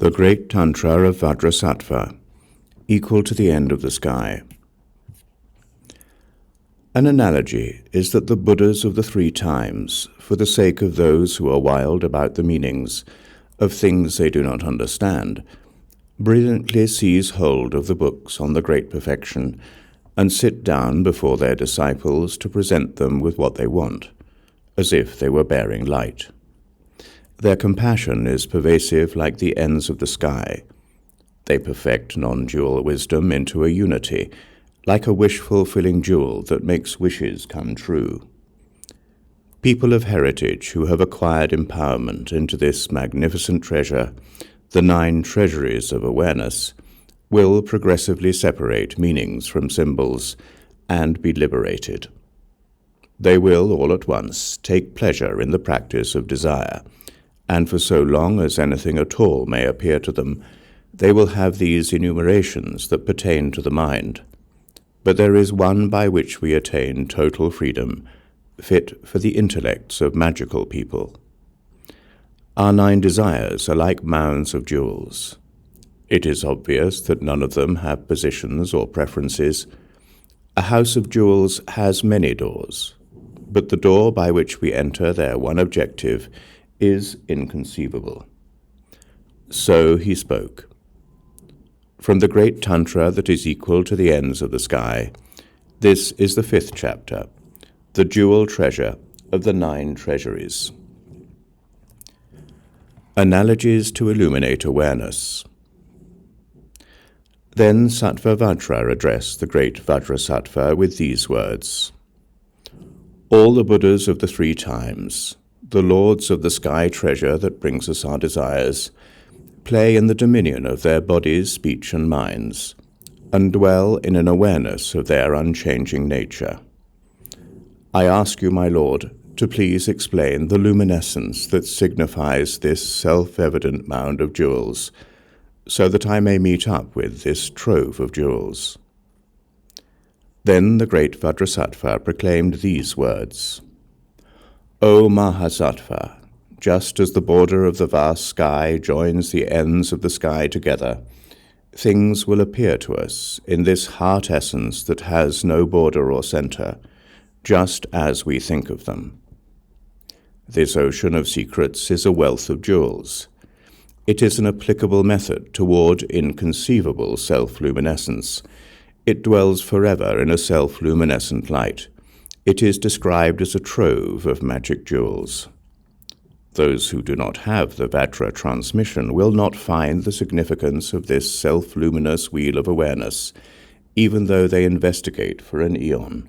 The Great Tantra of Vajrasattva, equal to the end of the sky. An analogy is that the Buddhas of the three times, for the sake of those who are wild about the meanings of things they do not understand, brilliantly seize hold of the books on the great perfection and sit down before their disciples to present them with what they want, as if they were bearing light. Their compassion is pervasive like the ends of the sky. They perfect non-dual wisdom into a unity, like a wish-fulfilling jewel that makes wishes come true. People of heritage who have acquired empowerment into this magnificent treasure, the 9 treasuries of awareness, will progressively separate meanings from symbols and be liberated. They will, all at once, take pleasure in the practice of desire, and for so long as anything at all may appear to them, they will have these enumerations that pertain to the mind. But there is one by which we attain total freedom, fit for the intellects of magical people. Our 9 desires are like mounds of jewels. It is obvious that none of them have positions or preferences. A house of jewels has many doors, but the door by which we enter their one objective is inconceivable. So he spoke. From the Great Tantra that is equal to the ends of the sky, this is the 5th chapter, the jewel treasure of the 9 treasuries. Analogies to illuminate awareness. Then Sattva Vajra addressed the great Vajrasattva with these words: All the Buddhas of the 3 times, the lords of the sky treasure that brings us our desires, play in the dominion of their bodies, speech, and minds, and dwell in an awareness of their unchanging nature. I ask you, my Lord, to please explain the luminescence that signifies this self-evident mound of jewels, so that I may meet up with this trove of jewels. Then the great Vajrasattva proclaimed these words: O Mahasattva, just as the border of the vast sky joins the ends of the sky together, things will appear to us in this heart essence that has no border or center, just as we think of them. This ocean of secrets is a wealth of jewels. It is an applicable method toward inconceivable self-luminescence. It dwells forever in a self-luminescent light. It is described as a trove of magic jewels. Those who do not have the Vajra transmission will not find the significance of this self-luminous wheel of awareness, even though they investigate for an eon.